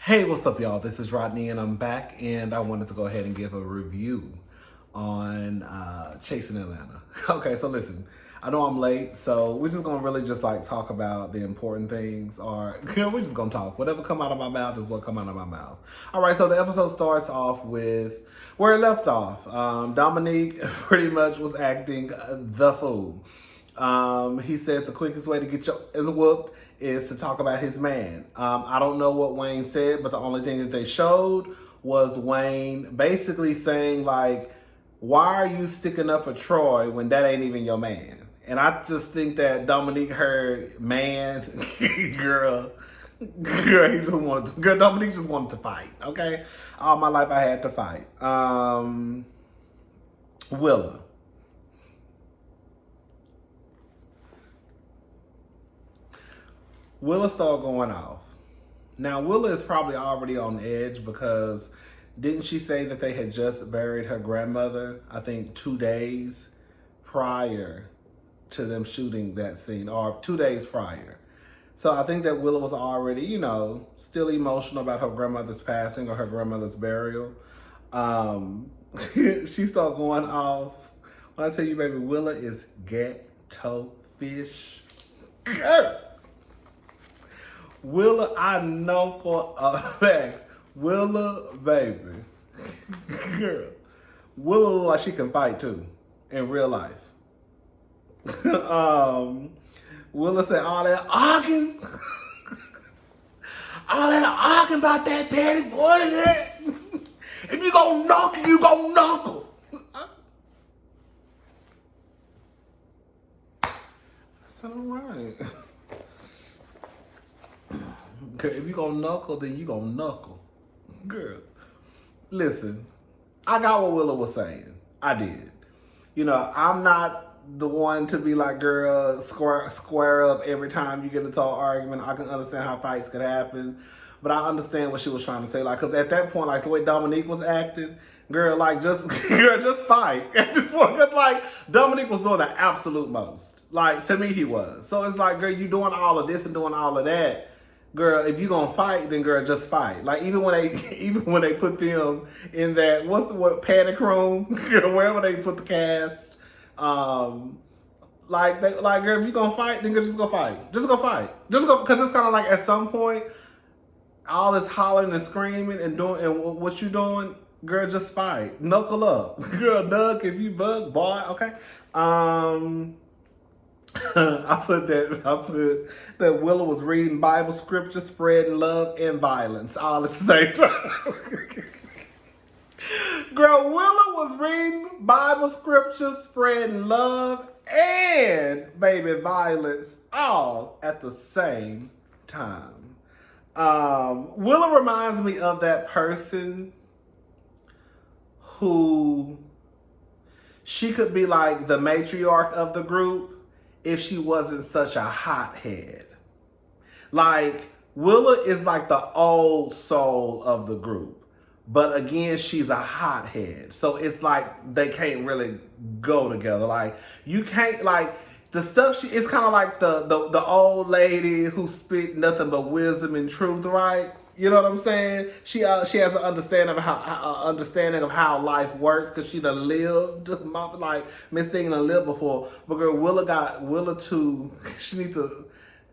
Hey, what's up, y'all? This is Rodney, and I'm back, and I wanted to go ahead and give a review on Chasing Atlanta. Okay, so listen, I know I'm late, so we're just gonna really just like talk about the important things, or we're just gonna talk. Whatever come out of my mouth is what come out of my mouth. All right, so the episode starts off with where it left off. Dominique pretty much was acting the fool. He says the quickest way to get your ass whooped is to talk about his man. I don't know what Wayne said, but the only thing that they showed was Wayne basically saying like, why are you sticking up for Troy when that ain't even your man? And I just think that Dominique heard man, girl, he just wanted to, girl, Dominique just wanted to fight, okay? All my life I had to fight. Willa. Willa started going off. Now, Willa is probably already on edge because didn't she say that they had just buried her grandmother, I think 2 days prior to them shooting that scene, or 2 days prior. So I think that Willa was already, still emotional about her grandmother's passing or her grandmother's burial. She started going off. When I tell you, baby, Willa is ghetto fish. Girl. Willa, I know for a fact, Willa, baby, girl, Willa look like she can fight too, in real life. Willa said all that arguing, about that petty boy. If you gon' knuckle, you gon' knuckle. I said, all right. Girl, if you gonna knuckle, then you gonna knuckle. Girl, listen, I got what Willa was saying. I did. I'm not the one to be like, girl, square up every time you get into an argument. I can understand how fights could happen, but I understand what she was trying to say. Like, cause at that point, like the way Dominique was acting, girl, like just fight at this point. Cause like Dominique was doing the absolute most. Like to me, he was. So it's like, girl, you doing all of this and doing all of that. Girl, if you gonna fight, then girl, just fight. Like even when they put them in that what panic room, girl, wherever they put the cast, girl, if you gonna fight, then girl, just go fight. Just go fight. Just go, because it's kind of like at some point, all this hollering and screaming and doing and what you doing, girl, just fight. Knuckle up, girl. Duck if you bug, boy. Okay. I put that Willa was reading Bible scripture, spreading love and violence all at the same time. Girl, Willa was reading Bible scripture, spreading love and baby violence all at the same time. Willa reminds me of that person who she could be like the matriarch of the group if she wasn't such a hothead. Like, Willa is like the old soul of the group. But again, she's a hothead. So it's like they can't really go together. Like, you can't, like, the stuff it's kind of like the old lady who spit nothing but wisdom and truth, right? You know what I'm saying? She has an understanding of how life works because she done lived, like Miss Thing done lived before. But girl, Willa too.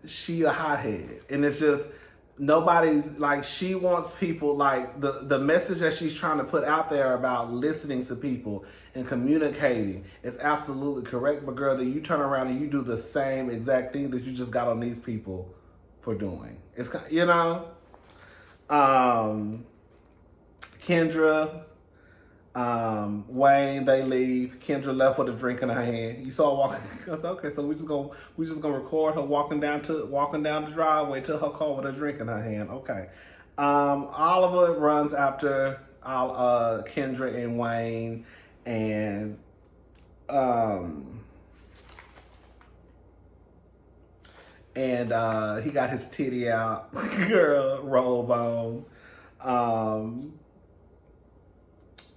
She a hothead, and it's just nobody's like she wants people like the message that she's trying to put out there about listening to people and communicating is absolutely correct. But girl, then you turn around and you do the same exact thing that you just got on these people for doing. It's Kendra, Wayne, they leave. Kendra left with a drink in her hand. You saw her walking. I said, okay, so we just gonna record her walking down the driveway to her car with a drink in her hand. Okay. Oliver runs after Kendra and Wayne, and he got his titty out, girl, robe on.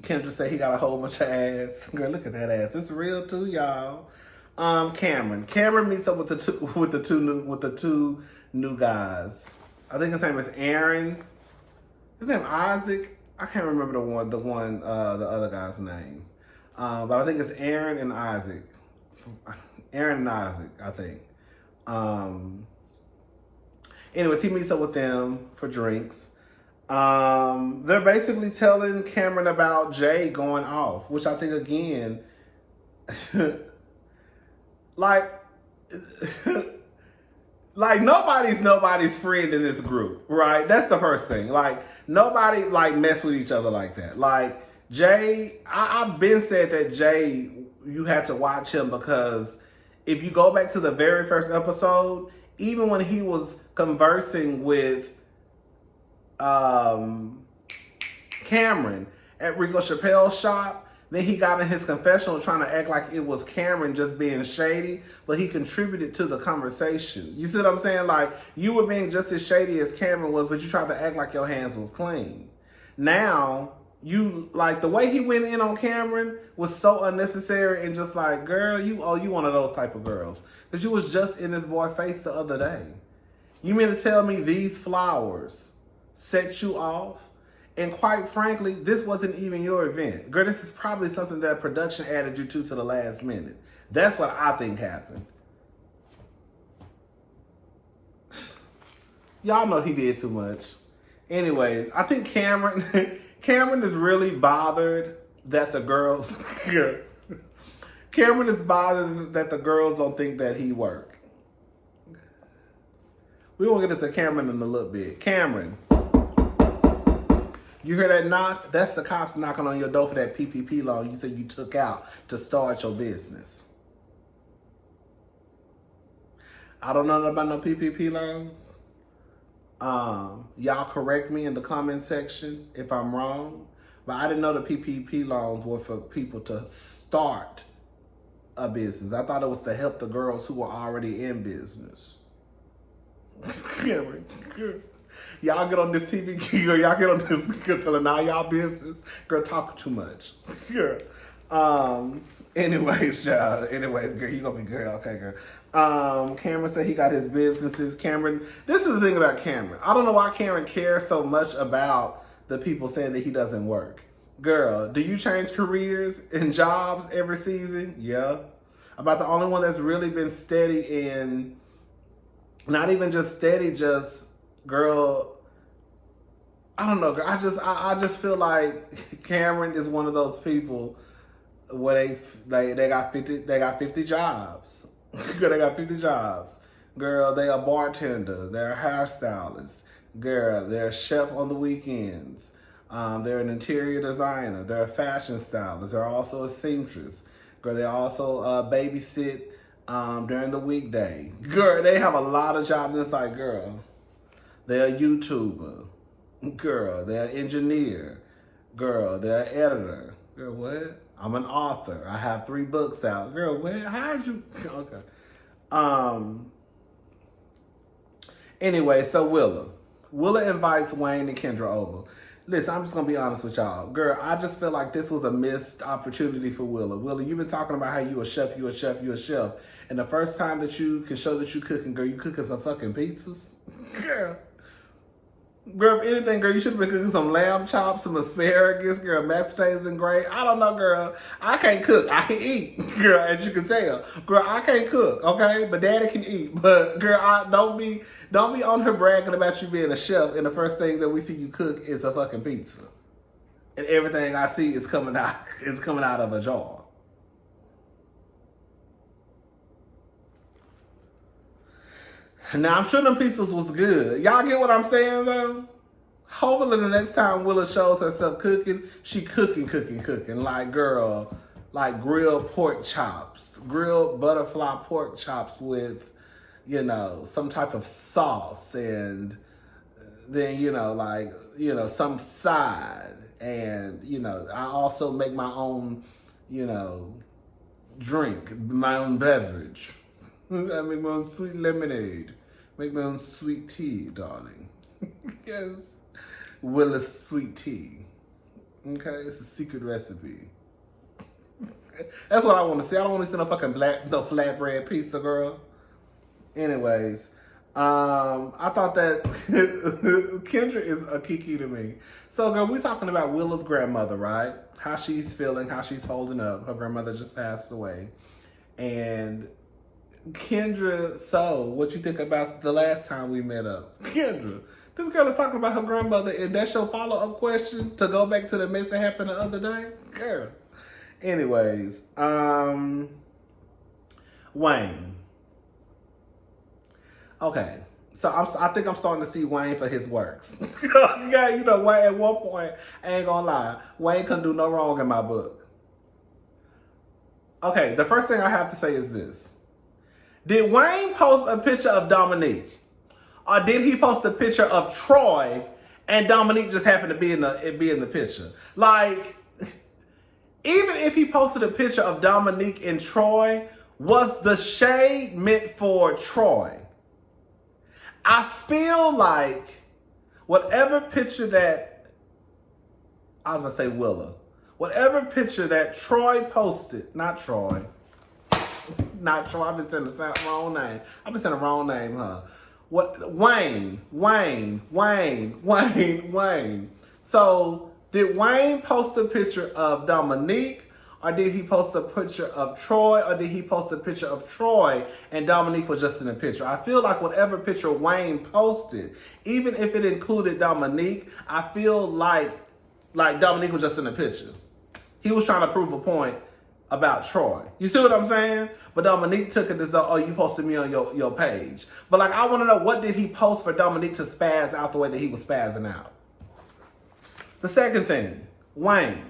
Kendra said he got a whole bunch of ass. Girl, look at that ass. It's real too, y'all. Cameron meets up with the two new guys. I think his name is Aaron his name Isaac. I can't remember the other guy's name. But I think it's Aaron and Isaac. Aaron and Isaac, I think. Anyways, he meets up with them for drinks. They're basically telling Cameron about Jay going off, which I think, again, like nobody's friend in this group, right? That's the first thing. Like, nobody mess with each other like that. Like, Jay, I've been said that Jay, you had to watch him because if you go back to the very first episode, even when he was conversing with Cameron at Rico Chappelle's shop, then he got in his confessional trying to act like it was Cameron just being shady, but he contributed to the conversation. You see what I'm saying? Like, you were being just as shady as Cameron was, but you tried to act like your hands was clean. Now, you, like, the way he went in on Cameron was so unnecessary and just like, girl, you one of those type of girls. Because you was just in this boy's face the other day. You mean to tell me these flowers set you off? And quite frankly, this wasn't even your event. Girl, this is probably something that production added you to the last minute. That's what I think happened. Y'all know he did too much. Anyways, I think Cameron is really bothered that the girls... Cameron is bothered that the girls don't think that he work. We won't get into Cameron in a little bit. Cameron... You hear that knock? That's the cops knocking on your door for that PPP loan you said you took out to start your business. I don't know nothing about no PPP loans. Y'all correct me in the comment section if I'm wrong. But I didn't know the PPP loans were for people to start a business. I thought it was to help the girls who were already in business. Y'all get on this TV, girl. Y'all get on this girl telling all y'all business. Girl, talking too much. Girl. Anyways, child. Anyways, girl, you gonna be girl. Okay, girl. Cameron said he got his businesses. Cameron, this is the thing about Cameron. I don't know why Cameron cares so much about the people saying that he doesn't work. Girl, do you change careers and jobs every season? Yeah. About the only one that's really been steady in, not even just steady, just, girl, I don't know, girl. I just feel like Cameron is one of those people where they got 50 jobs. Girl, they got 50 jobs. Girl, they a bartender, they're a hairstylist. Girl, they're a chef on the weekends. They're an interior designer. They're a fashion stylist. They're also a seamstress. Girl, they also babysit during the weekday. Girl, they have a lot of jobs inside, girl. They're a YouTuber. Girl, they're an engineer. Girl, they're an editor. Girl, what? I'm an author. I have 3 books out. Girl, what? How'd you? Okay. Anyway, so Willa invites Wayne and Kendra over. Listen, I'm just going to be honest with y'all. Girl, I just feel like this was a missed opportunity for Willa. Willa, you've been talking about how you a chef. And the first time that you can show that you cooking, girl, you cooking some fucking pizzas. Girl, if anything, girl, you should have been cooking some lamb chops, some asparagus, girl, mashed potatoes and gravy. I don't know, girl. I can't cook. I can eat, girl, as you can tell. Girl, I can't cook, okay? But daddy can eat. But, girl, don't be on her bragging about you being a chef and the first thing that we see you cook is a fucking pizza. And everything I see is coming out of a jar. Now, I'm sure them pizzas was good. Y'all get what I'm saying, though? Hopefully the next time Willa shows herself cooking, she cooking. Like, girl, like grilled pork chops. Grilled butterfly pork chops with, some type of sauce. And then, some side. And, I also make my own, drink, my own beverage. I make my own sweet lemonade. Make my own sweet tea, darling. Yes. Willa's sweet tea. Okay? It's a secret recipe. That's what I want to see. I don't want to see no fucking no flatbread pizza, girl. Anyways. I thought that Kendra is a kiki to me. So, girl, we're talking about Willa's grandmother, right? How she's feeling, how she's holding up. Her grandmother just passed away. And Kendra, so what you think about the last time we met up? Kendra, this girl is talking about her grandmother, and that's your follow-up question to go back to the mess that happened the other day? Girl. Anyways, Wayne. Okay, so I think I'm starting to see Wayne for his works. Yeah, you know, Wayne, at one point, I ain't gonna lie, Wayne couldn't do no wrong in my book. Okay, the first thing I have to say is this. Did Wayne post a picture of Dominique? Or did he post a picture of Troy and Dominique just happened to be in the picture? Like, even if he posted a picture of Dominique and Troy, was the shade meant for Troy? I feel like whatever picture that, I was going to say Willa, whatever picture that Troy posted, not Troy, I've been saying the wrong name. I've been saying the wrong name, huh? Wayne. So, did Wayne post a picture of Dominique? Or did he post a picture of Troy? Or did he post a picture of Troy and Dominique was just in the picture? I feel like whatever picture Wayne posted, even if it included Dominique, I feel like Dominique was just in the picture. He was trying to prove a point about Troy. You see what I'm saying? But Dominique took it as, oh, you posted me on your page. But like, I want to know, what did he post for Dominique to spaz out the way that he was spazzing out? The second thing, Wayne.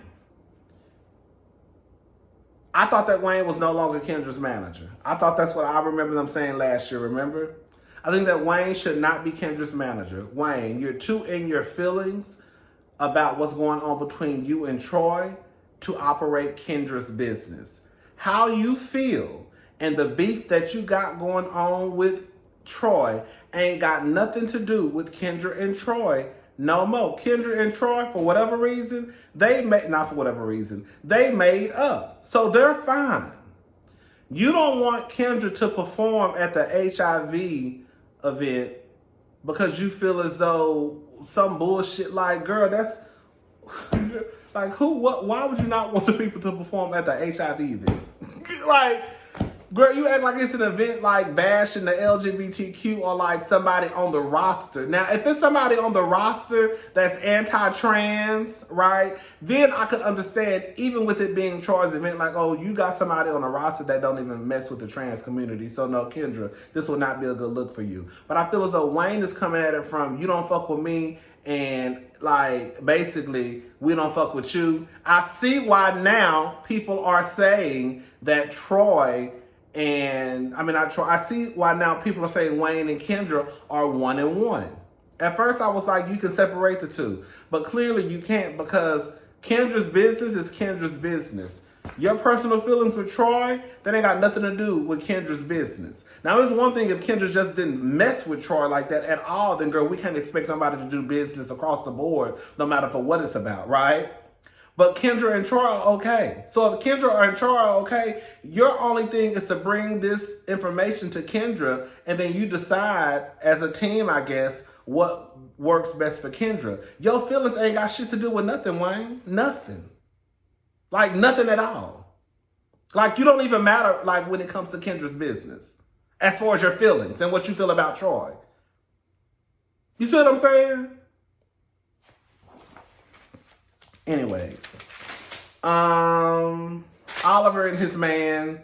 I thought that Wayne was no longer Kendra's manager. I thought that's what I remember them saying last year, remember? I think that Wayne should not be Kendra's manager. Wayne, you're too in your feelings about what's going on between you and Troy to operate Kendra's business. How you feel and the beef that you got going on with Troy ain't got nothing to do with Kendra and Troy no more. Kendra and Troy, for whatever reason, they made up. So they're fine. You don't want Kendra to perform at the HIV event because you feel as though some bullshit like, girl, that's like, why would you not want the people to perform at the HIV event? Like, girl, you act like it's an event like bashing the LGBTQ or like somebody on the roster. Now, if it's somebody on the roster that's anti-trans, right, then I could understand, even with it being Troy's event, like, oh, you got somebody on the roster that don't even mess with the trans community. So no, Kendra, this will not be a good look for you. But I feel as though Wayne is coming at it from, you don't fuck with me, and like, basically, we don't fuck with you. I see why now people are saying that Troy and, I see why now people are saying Wayne and Kendra are 1 and 1. At first I was like, you can separate the two. But clearly you can't, because Kendra's business is Kendra's business. Your personal feelings with Troy, that ain't got nothing to do with Kendra's business. Now, it's one thing if Kendra just didn't mess with Troy like that at all, then girl, we can't expect nobody to do business across the board, no matter for what it's about, right? But Kendra and Troy are okay. So if Kendra and Troy are okay, your only thing is to bring this information to Kendra, and then you decide as a team, I guess, what works best for Kendra. Your feelings ain't got shit to do with nothing, Wayne. Nothing. Like, nothing at all. Like, you don't even matter, like, when it comes to Kendra's business, as far as your feelings and what you feel about Troy. You see what I'm saying? Anyways, Oliver and his man,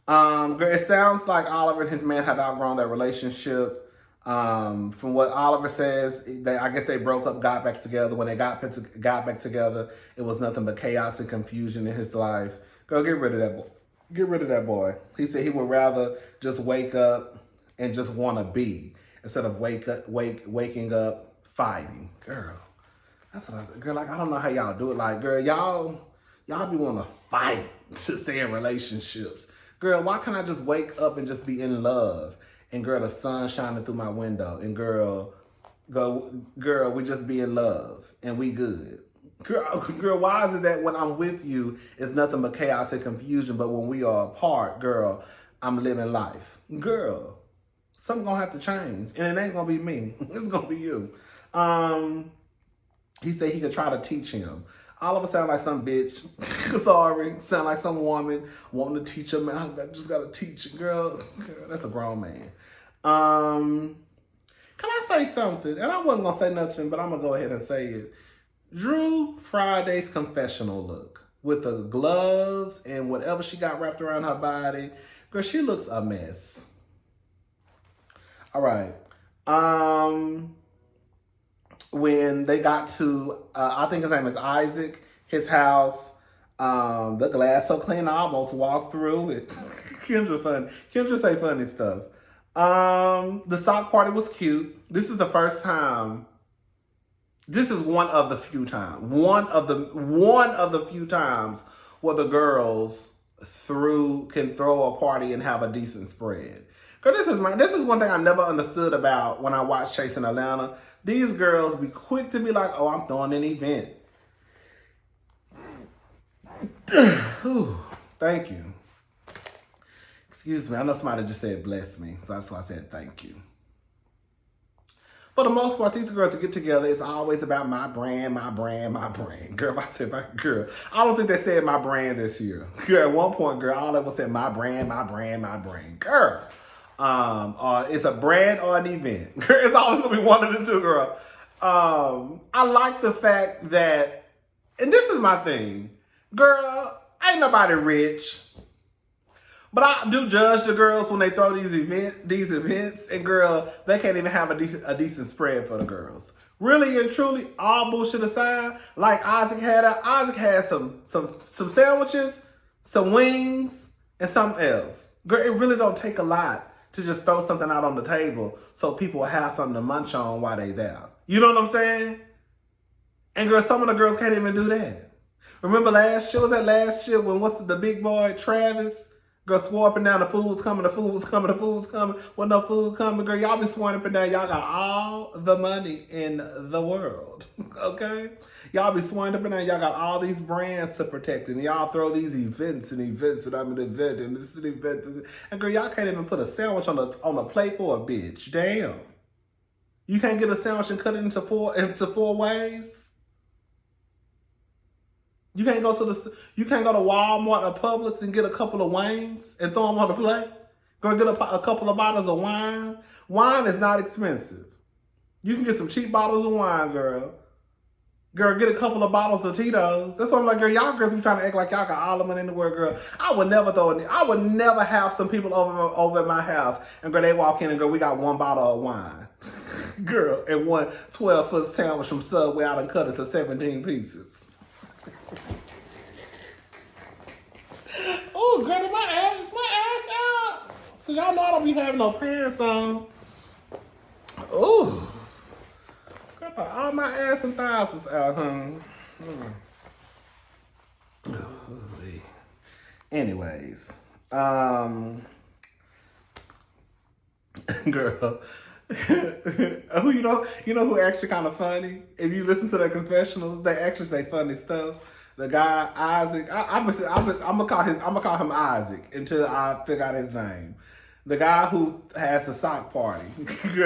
it sounds like Oliver and his man have outgrown their relationship. From what Oliver says, I guess they broke up, got back together. When they got back together, it was nothing but chaos and confusion in his life. Girl, get rid of that boy. Get rid of that boy. He said he would rather just wake up and just want to be instead of waking up fighting. Girl, that's what girl, like, I don't know how y'all do it. Like, girl, y'all be wanting to fight to stay in relationships. Girl, why can't I just wake up and just be in love? And girl, the sun shining through my window. And girl, we just be in love and we good. Girl, why is it that when I'm with you, it's nothing but chaos and confusion, but when we are apart, girl, I'm living life. Girl, Something gonna have to change. And it ain't gonna be me. It's gonna be you. He said he could try to teach him. All of us sound like some bitch. Sorry. Sound like some woman wanting to teach him. I just gotta teach you, girl. That's a grown man. Can I say something? And I wasn't gonna say nothing, but I'm gonna go ahead and say it. Drew Friday's confessional look with the gloves and whatever she got wrapped around her body. Girl, she looks a mess. All right. When they got to, I think his name is Isaac, his house, the glass so clean I almost walked through it. Kendra funny. Kendra say funny stuff. The sock party was cute. This is the first time. This is one of the few times. One of the few times where the girls can throw a party and have a decent spread. Cause this is one thing I never understood about when I watched Chasing Atlanta. These girls be quick to be like, oh, I'm throwing an event. Thank you. Excuse me. I know somebody just said bless me. So that's why I said thank you. For the most part, these girls that get together, it's always about my brand, my brand, my brand. Girl, I said, girl, I don't think they said my brand this year. Girl, at one point, girl, all of them said my brand, my brand, my brand. Girl. It's a brand or an event. Girl, it's always gonna be one of the two, girl. I like the fact that, and this is my thing, girl, ain't nobody rich. But I do judge the girls when they throw these events, and girl, they can't even have a decent spread for the girls. Really and truly, all bullshit aside, like Isaac had some sandwiches, some wings, and something else. Girl, it really don't take a lot to just throw something out on the table so people will have something to munch on while they there. You know what I'm saying? And girl, some of the girls can't even do that. Remember last year when what's the big boy, Travis? Girl, swore up and down the food was coming, the food was coming, the food was coming. Well, no food coming. Girl, y'all be swearing up and down. Y'all got all the money in the world. Okay? Y'all be swearing up and down. Y'all got all these brands to protect. And y'all throw these events. And I'm an event. And this is an event. And girl, y'all can't even put a sandwich on a plate for a bitch. Damn. You can't get a sandwich and cut it into four ways? You can't go to Walmart or Publix and get a couple of wings and throw them on the plate. Go get a couple of bottles of wine. Wine is not expensive. You can get some cheap bottles of wine, girl. Girl, get a couple of bottles of Tito's. That's why I'm like, girl, y'all girls be trying to act like y'all got all the money in the world, girl. I would never have some people over at my house and girl, they walk in and go, we got one bottle of wine. Girl, and one 12-foot sandwich from Subway out and cut it to 17 pieces. Oh, granny, my ass out. Cause y'all know I don't be having no pants on. Oh, got all my ass and thighs was out, Anyways, girl, who you know who actually kind of funny? If you listen to their confessionals, they actually say funny stuff. The guy Isaac, I'm gonna call him Isaac until I figure out his name. The guy who has the sock party.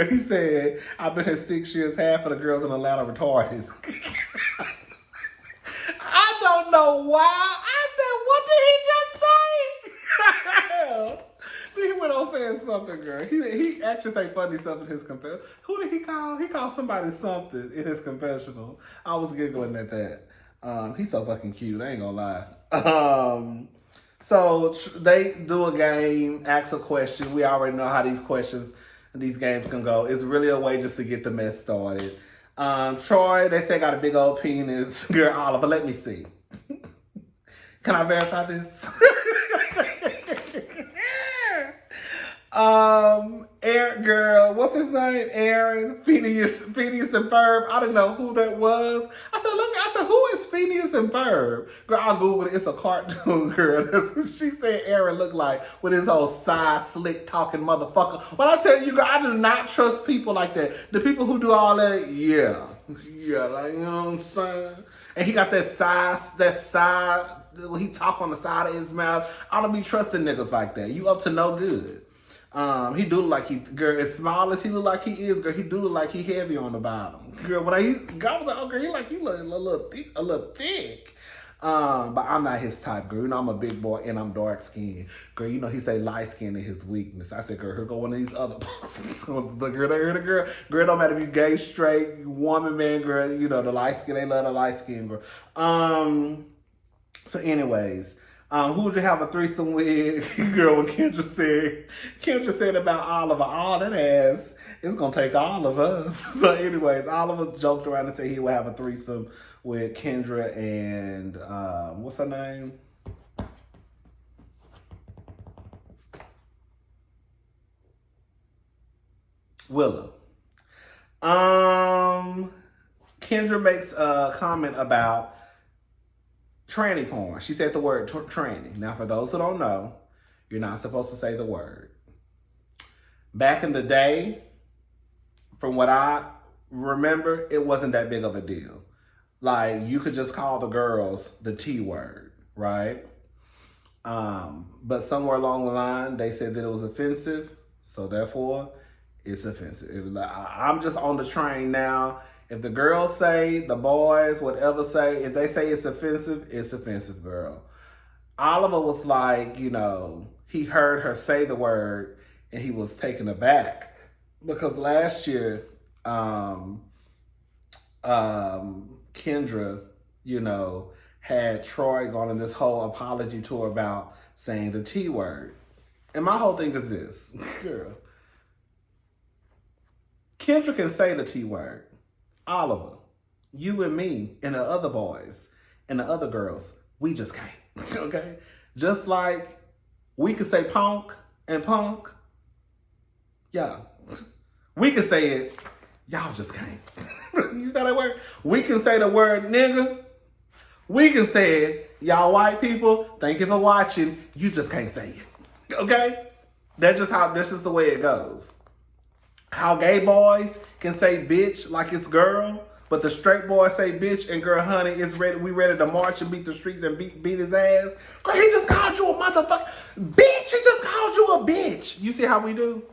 He said, "I've been here 6 years. Half of the girls in Atlanta retarded." I don't know why. I said, "What did he just say?" He went on saying something, girl. He actually say funny stuff in his confessional. Who did he call? He called somebody something in his confessional. I was giggling at that. He's so fucking cute. I ain't gonna lie. So they do a game, ask a question. We already know how these games can go. It's really a way just to get the mess started. Troy, they say got a big old penis. Girl, Oliver, let me see. Can I verify this? Aaron, girl, what's his name? Aaron, Phineas and Ferb. I didn't know who that was. I said, who is Phineas and Ferb? Girl, I Googled it. It's a cartoon, girl. That's what she said Aaron looked like with his whole side slick talking motherfucker. When I tell you, girl, I do not trust people like that. The people who do all that, yeah, like, you know what I'm saying? And he got that side, when he talk on the side of his mouth. I don't be trusting niggas like that. You up to no good. He do look like girl, as small as he look like he is, girl, he do look like he heavy on the bottom. Girl, when I was like, oh, girl, he look a little thick. But I'm not his type, girl. You know, I'm a big boy and I'm dark skinned. Girl, you know, he say light skin is his weakness. I said, girl, here go one of these other bosses. The girl, don't matter if you gay, straight, woman, man, girl, you know, the light skin, they love the light skin, girl. So anyways, who would you have a threesome with? Girl, when Kendra said about Oliver, all that ass, it's gonna take all of us. So anyways, Oliver joked around and said he would have a threesome with Kendra and what's her name? Willow. Kendra makes a comment about tranny porn. She said the word tranny. Now, for those who don't know, you're not supposed to say the word. Back in the day, from what I remember, it wasn't that big of a deal. Like, you could just call the girls the T word, right? But somewhere along the line, they said that it was offensive, so therefore, it's offensive. It was like, I'm just on the train now. If the girls say, the boys, whatever say, if they say it's offensive, girl. Oliver was like, you know, he heard her say the word and he was taken aback. Because last year, Kendra, you know, had Troy going on this whole apology tour about saying the T word. And my whole thing is this, girl. Kendra can say the T word. Oliver, you and me and the other boys and the other girls, we just can't, okay? Just like we can say punk and punk, yeah. We can say it, y'all just can't. You see that word? We can say the word nigga. We can say it, y'all white people, thank you for watching, you just can't say it, okay? That's just how, this is the way it goes. How gay boys can say bitch like it's girl, but the straight boys say bitch and girl, honey, it's ready. We ready to march and beat the streets and beat his ass. Girl, he just called you a motherfucker. Bitch, he just called you a bitch. You see how we do?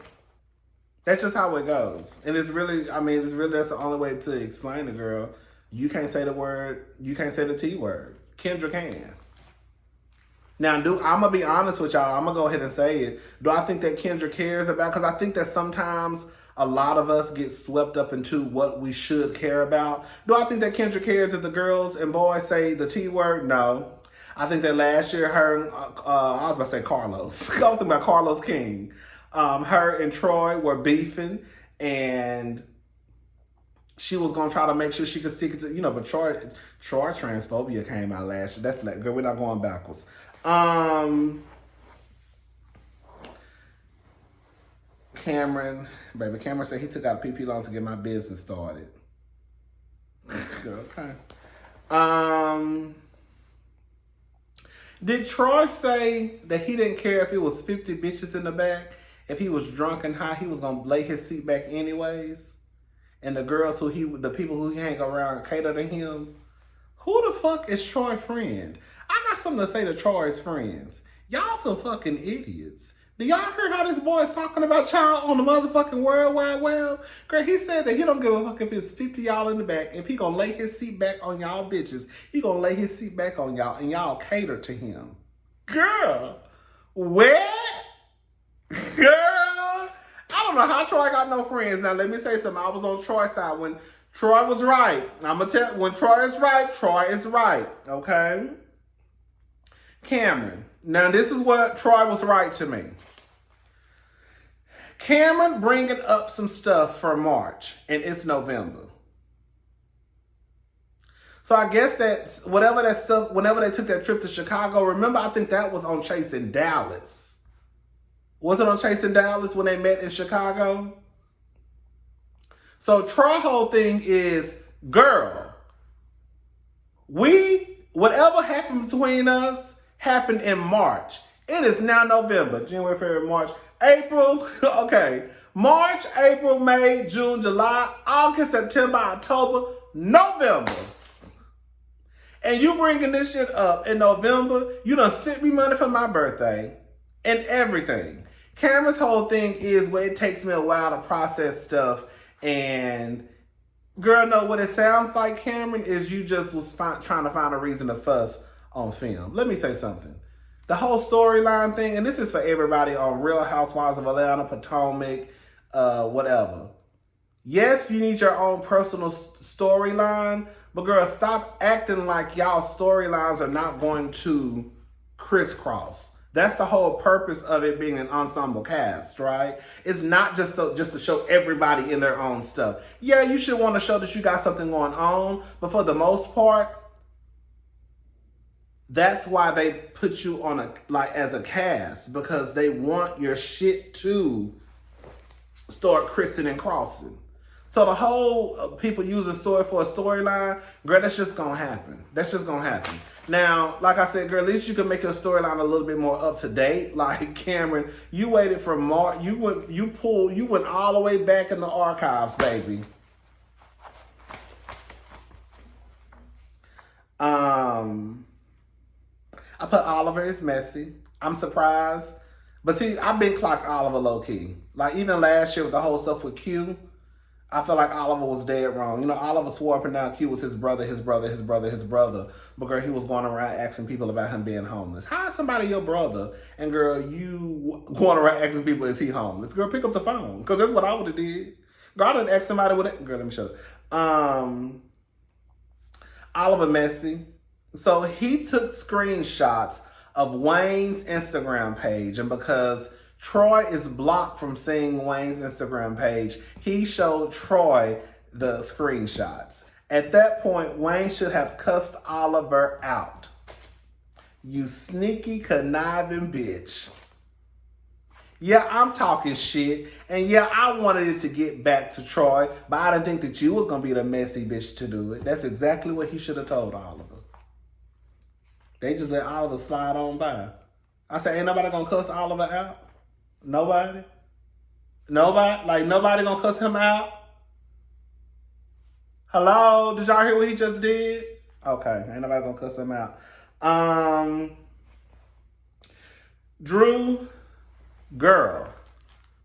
That's just how it goes. And it's really, that's the only way to explain it, girl. You can't say the word, you can't say the T word. Kendra can. Now, I'm going to be honest with y'all. I'm going to go ahead and say it. Do I think that Kendra cares about? Because I think that sometimes a lot of us get swept up into what we should care about. Do I think that Kendra cares if the girls and boys say the T word? No. I think that last year her, I was about to say Carlos. I was talking about Carlos King. Her and Troy were beefing and she was going to try to make sure she could stick it to, you know, but Troy transphobia came out last year. That's like, girl, we're not going backwards. Cameron said he took out a PP loan to get my business started. Okay. Did Troy say that he didn't care if it was 50 bitches in the back? If he was drunk and high, he was gonna lay his seat back anyways? And the girls the people who he hang around cater to him? Who the fuck is Troy's friend? I got something to say to Troy's friends. Y'all some fucking idiots. Do y'all hear how this boy is talking about y'all on the motherfucking World Wide Web? Girl, he said that he don't give a fuck if it's 50 y'all in the back. If he gonna lay his seat back on y'all bitches, he gonna lay his seat back on y'all and y'all cater to him. Girl, where? Girl, I don't know how Troy got no friends. Now, let me say something. I was on Troy's side when Troy was right. I'm gonna tell when Troy is right, okay? Cameron. Now, this is what Troy was right to me. Cameron bringing up some stuff for March, and it's November. So I guess that whatever that stuff, whenever they took that trip to Chicago, remember, I think that was on Chasing Dallas. Was it on Chasing Dallas when they met in Chicago? So Troy's whole thing is, girl, whatever happened between us happened in March. It is now November, January, February, March, April. Okay. March, April, May, June, July, August, September, October, November. And you bringing this shit up in November, you done sent me money for my birthday and everything. Cameron's whole thing is, well, it takes me a while to process stuff. And girl, no, what it sounds like, Cameron, is you just was trying to find a reason to fuss on film. Let me say something. The whole storyline thing, and this is for everybody on Real Housewives of Atlanta, Potomac, whatever. Yes, you need your own personal storyline, but girl, stop acting like y'all storylines are not going to crisscross. That's the whole purpose of it being an ensemble cast, right? It's not just to show everybody in their own stuff. Yeah, you should want to show that you got something going on, but for the most part, that's why they put you on as a cast, because they want your shit to start crissing and crossing. So the whole people using story for a storyline, girl, that's just gonna happen. That's just gonna happen. Now, like I said, girl, at least you can make your storyline a little bit more up to date. Like Cameron, you waited for March. You went all the way back in the archives, baby. I put Oliver is messy. I'm surprised. But see, I've been clocked Oliver low-key. Like, even last year with the whole stuff with Q, I feel like Oliver was dead wrong. You know, Oliver swore up and down Q was his brother. But girl, he was going around asking people about him being homeless. How is somebody your brother? And girl, you going around asking people, is he homeless? Girl, pick up the phone. Because that's what I would have did. Girl, I didn't ask somebody with it. Girl, let me show you. Oliver messy. So he took screenshots of Wayne's Instagram page, and because Troy is blocked from seeing Wayne's Instagram page, he showed Troy the screenshots. At that point, Wayne should have cussed Oliver out. You sneaky, conniving bitch. Yeah, I'm talking shit, and yeah, I wanted it to get back to Troy, but I didn't think that you was going to be the messy bitch to do it. That's exactly what he should have told Oliver. They just let Oliver slide on by. I said, ain't nobody gonna cuss Oliver out? Nobody? Nobody? Like, nobody gonna cuss him out? Hello? Did y'all hear what he just did? Okay, ain't nobody gonna cuss him out. Drew, girl,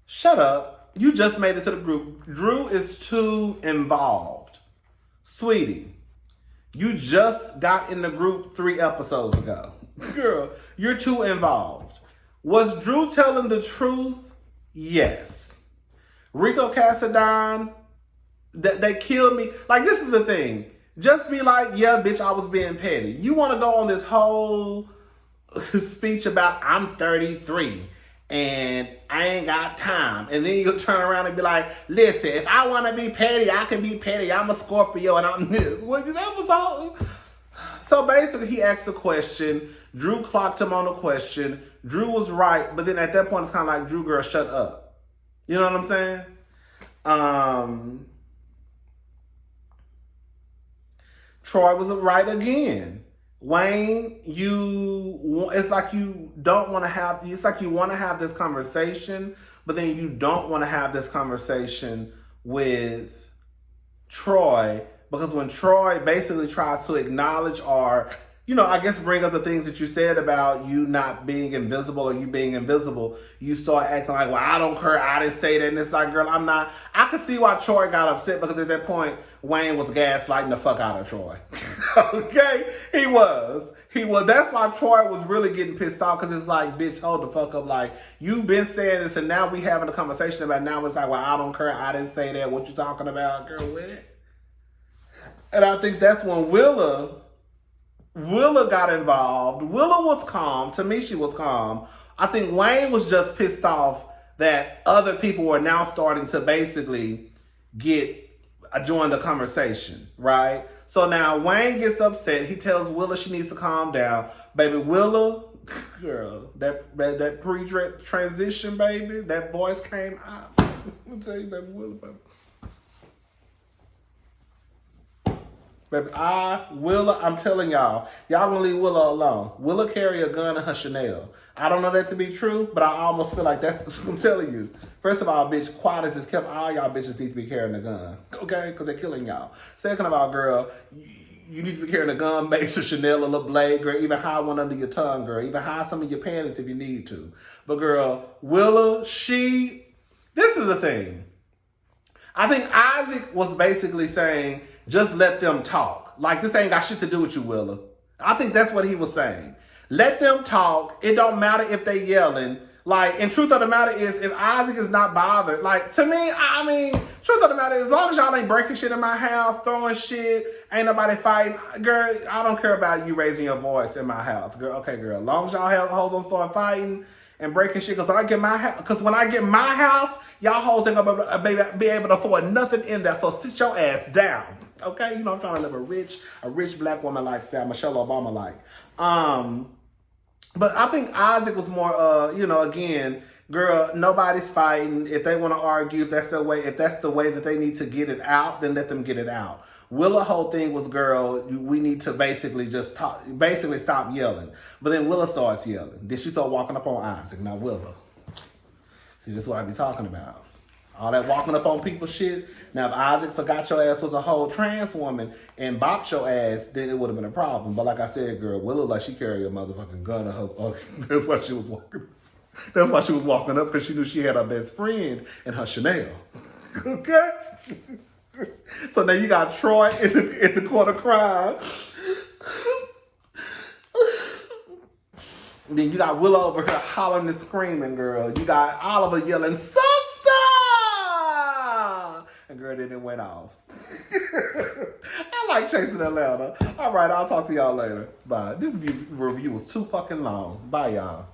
shut up. You just made it to the group. Drew is too involved. Sweetie. You just got in the group 3 episodes ago. Girl, you're too involved. Was Drew telling the truth? Yes. Rico Cassadine, they killed me. Like, this is the thing. Just be like, yeah, bitch, I was being petty. You want to go on this whole speech about I'm 33 and I ain't got time. And then you'll turn around and be like, listen, if I want to be petty, I can be petty. I'm a Scorpio and I'm this. Well, that was all. So basically, he asked a question. Drew clocked him on the question. Drew was right. But then at that point, it's kind of like, Drew, girl, shut up. You know what I'm saying? Troy was right again. Wayne, it's like you don't want to have, it's like you want to have this conversation, but then you don't want to have this conversation with Troy, because when Troy basically tries to acknowledge or, you know, I guess bring up the things that you said about you not being invisible or you being invisible, you start acting like, well, I don't care, I didn't say that. And it's like, girl, I'm not. I could see why Troy got upset, because at that point, Wayne was gaslighting the fuck out of Troy. Okay? He was. That's why Troy was really getting pissed off, because it's like, bitch, hold the fuck up. Like, you've been saying this and now we having a conversation about it. Now it's like, well, I don't care, I didn't say that. What you talking about, girl? What? And I think that's when Willa got involved. Willa was calm. To me, she was calm. I think Wayne was just pissed off that other people were now starting to basically join the conversation, right? So now Wayne gets upset. He tells Willa she needs to calm down. Baby, Willa, girl, that pre-transition, baby, that voice came out. I'll tell you, baby, Willa, baby. Baby, I'm telling y'all gonna leave Willa alone. Willa carry a gun in her Chanel. I don't know that to be true, but I almost feel like that's, I'm telling you. First of all, bitch, quiet as it's kept, all y'all bitches need to be carrying a gun. Okay? Because they're killing y'all. Second of all, girl, you need to be carrying a gun, mace, or Chanel, a little blade, girl. Even hide one under your tongue, girl. Even hide some of your panties if you need to. But girl, Willa, this is the thing. I think Isaac was basically saying, just let them talk. Like, this ain't got shit to do with you, Willa. I think that's what he was saying. Let them talk. It don't matter if they yelling. Like, and truth of the matter is, if Isaac is not bothered, like, to me, I mean, truth of the matter is, as long as y'all ain't breaking shit in my house, throwing shit, ain't nobody fighting, girl, I don't care about you raising your voice in my house, girl. Okay, girl, as long as y'all hoes don't start fighting and breaking shit, because when I get my house, y'all hoes ain't gonna be able to afford nothing in there, so sit your ass down, okay? You know, I'm trying to live a rich black woman lifestyle, Michelle Obama like. But I think Isaac was more, again, girl, nobody's fighting. If they want to argue, if that's the way that they need to get it out, then let them get it out. Willa whole thing was, girl, we need to basically stop yelling. But then Willa starts yelling. Then she started walking up on Isaac. Now Willa. See, this is what I be talking about. All that walking up on people's shit. Now, if Isaac forgot your ass was a whole trans woman and bopped your ass, then it would have been a problem. But like I said, girl, Willow, like she carried a motherfucking gun in her. That's why she was walking. That's why she was walking up, because she knew she had her best friend and her Chanel. Okay? So now you got Troy in the corner crying. Then you got Willow over here hollering and screaming, girl. You got Oliver yelling, sister! And girl, then it went off. I like chasing Atlanta. All right, I'll talk to y'all later. Bye. This review was too fucking long. Bye, y'all.